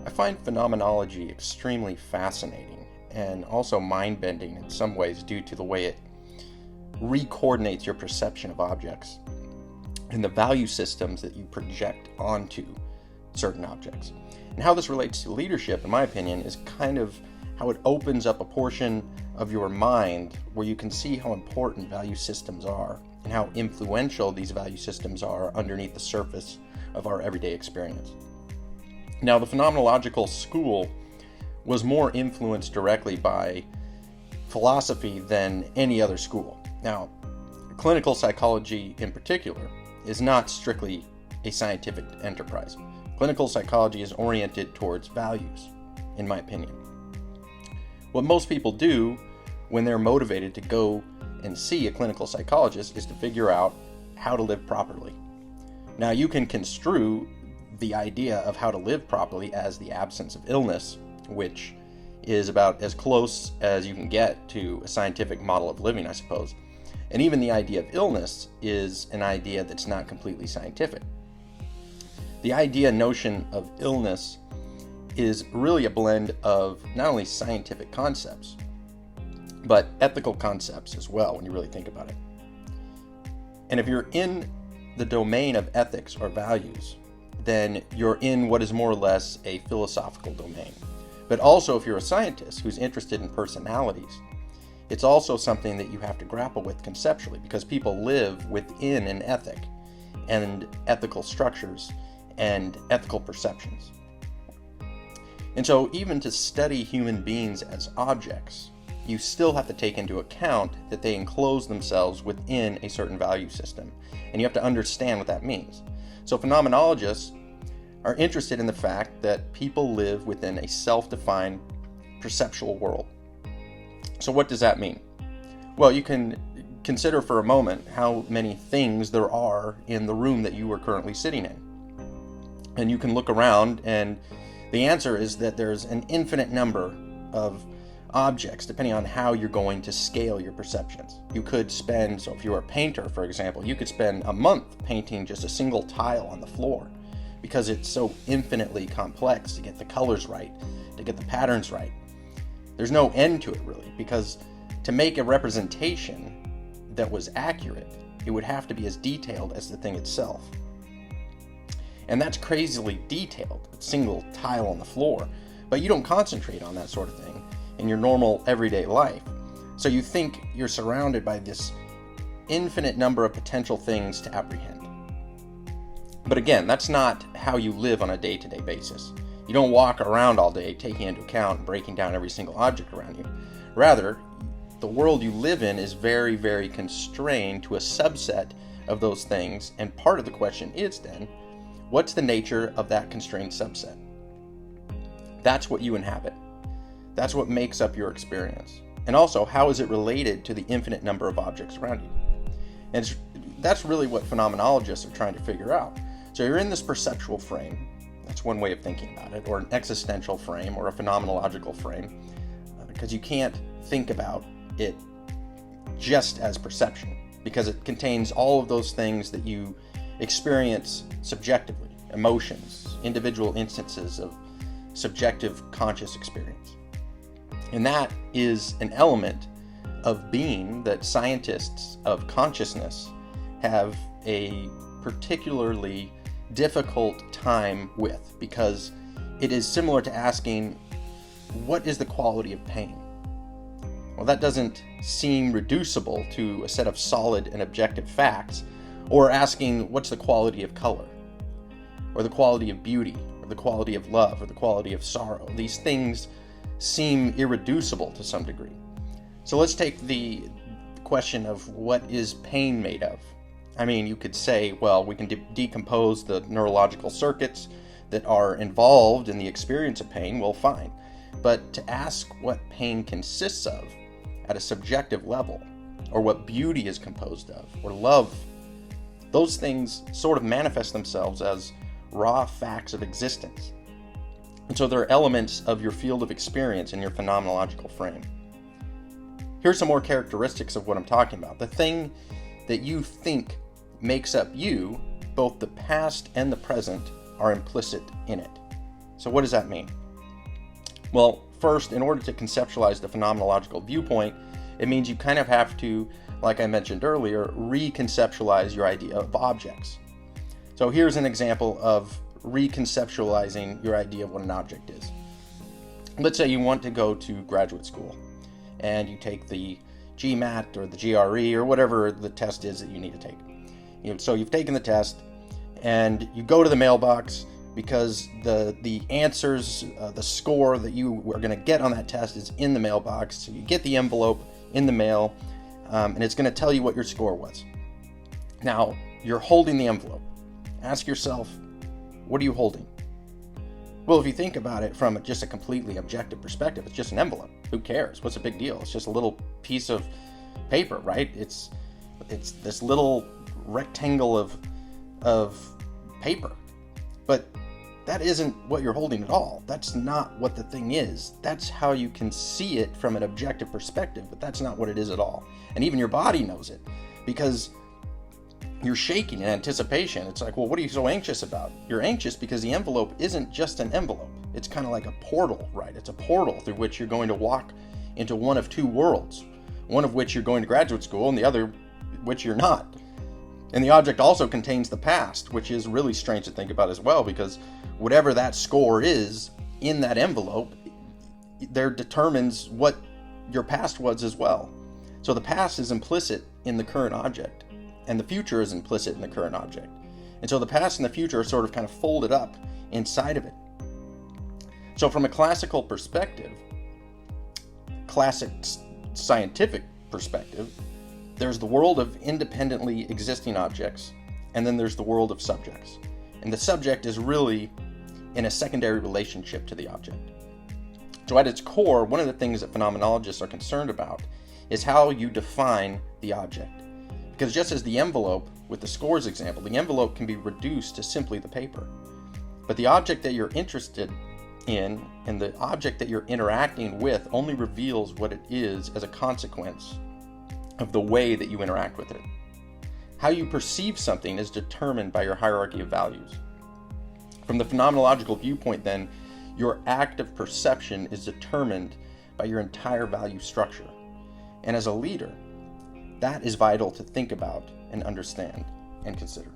I find phenomenology extremely fascinating and also mind-bending in some ways due to the way it re-coordinates your perception of objects and the value systems that you project onto certain objects. And how this relates to leadership, in my opinion, is kind of how it opens up a portion of your mind where you can see how important value systems are and how influential these value systems are underneath the surface of our everyday experience. Now, the phenomenological school was more influenced directly by philosophy than any other school. Now, clinical psychology in particular is not strictly a scientific enterprise. Clinical psychology is oriented towards values, in my opinion. What most people do when they're motivated to go and see a clinical psychologist is to figure out how to live properly. Now, you can construe the idea of how to live properly as the absence of illness, which is about as close as you can get to a scientific model of living, I suppose. And even the idea of illness is an idea that's not completely scientific. The notion of illness is really a blend of not only scientific concepts, but ethical concepts as well, when you really think about it. And if you're in the domain of ethics or values, then you're in what is more or less a philosophical domain. But also, if you're a scientist who's interested in personalities, it's also something that you have to grapple with conceptually, because people live within an ethic and ethical structures and ethical perceptions. And so even to study human beings as objects, you still have to take into account that they enclose themselves within a certain value system, and you have to understand what that means. So phenomenologists are interested in the fact that people live within a self-defined perceptual world. So what does that mean? Well, you can consider for a moment how many things there are in the room that you are currently sitting in. And you can look around, and the answer is that there's an infinite number of objects depending on how you're going to scale your perceptions. You could spend, so if you were a painter, for example, you could spend a month painting just a single tile on the floor because it's so infinitely complex to get the colors right, to get the patterns right. There's no end to it really, because to make a representation that was accurate, it would have to be as detailed as the thing itself. And that's crazily detailed, a single tile on the floor, but you don't concentrate on that sort of thing in your normal everyday life. So you think you're surrounded by this infinite number of potential things to apprehend. But again, that's not how you live on a day-to-day basis. You don't walk around all day taking into account and breaking down every single object around you. Rather, the world you live in is very, very constrained to a subset of those things, and part of the question is then, what's the nature of that constrained subset? That's what you inhabit. That's what makes up your experience. And also, how is it related to the infinite number of objects around you? And that's really what phenomenologists are trying to figure out. So you're in this perceptual frame. That's one way of thinking about it, or an existential frame, or a phenomenological frame, because you can't think about it just as perception, because it contains all of those things that you experience subjectively, emotions, individual instances of subjective conscious experience. And that is an element of being that scientists of consciousness have a particularly difficult time with, because it is similar to asking, what is the quality of pain? Well, that doesn't seem reducible to a set of solid and objective facts, or asking, what's the quality of color, or the quality of beauty, or the quality of love, or the quality of sorrow. These things seem irreducible to some degree. So let's take the question of what is pain made of. I mean, you could say, well, we can decompose the neurological circuits that are involved in the experience of pain. Well, fine. But to ask what pain consists of at a subjective level, or what beauty is composed of, or love, those things sort of manifest themselves as raw facts of existence. And so they're elements of your field of experience in your phenomenological frame. Here's some more characteristics of what I'm talking about. The thing that you think makes up you, both the past and the present, are implicit in it. So what does that mean? Well, first, in order to conceptualize the phenomenological viewpoint, it means you kind of have to, like I mentioned earlier, reconceptualize your idea of objects. So here's an example of reconceptualizing your idea of what an object is. Let's say you want to go to graduate school and you take the GMAT or the GRE or whatever the test is that you need to take. So you've taken the test and you go to the mailbox because the answers, the score that you are going to get on that test is in the mailbox. So you get the envelope in the mail, and it's going to tell you what your score was. Now, you're holding the envelope. Ask yourself, what are you holding? Well, if you think about it from just a completely objective perspective, it's just an envelope. Who cares? What's the big deal? It's just a little piece of paper, right? It's this little rectangle of paper. But that isn't what you're holding at all. That's not what the thing is. That's how you can see it from an objective perspective, but that's not what it is at all. And even your body knows it because you're shaking in anticipation. It's like, well, what are you so anxious about? You're anxious because the envelope isn't just an envelope. It's kind of like a portal, right? It's a portal through which you're going to walk into one of two worlds, one of which you're going to graduate school and the other which you're not. And the object also contains the past, which is really strange to think about as well, because whatever that score is in that envelope, there determines what your past was as well. So the past is implicit in the current object, and the future is implicit in the current object. And so the past and the future are sort of kind of folded up inside of it. So from a classical perspective, classic scientific perspective, there's the world of independently existing objects, and then there's the world of subjects. And the subject is really in a secondary relationship to the object. So at its core, one of the things that phenomenologists are concerned about is how you define the object. Because just as the envelope, with the scores example, the envelope can be reduced to simply the paper. But the object that you're interested in and the object that you're interacting with only reveals what it is as a consequence of the way that you interact with it. How you perceive something is determined by your hierarchy of values. From the phenomenological viewpoint, then, your act of perception is determined by your entire value structure. And as a leader, that is vital to think about and understand and consider.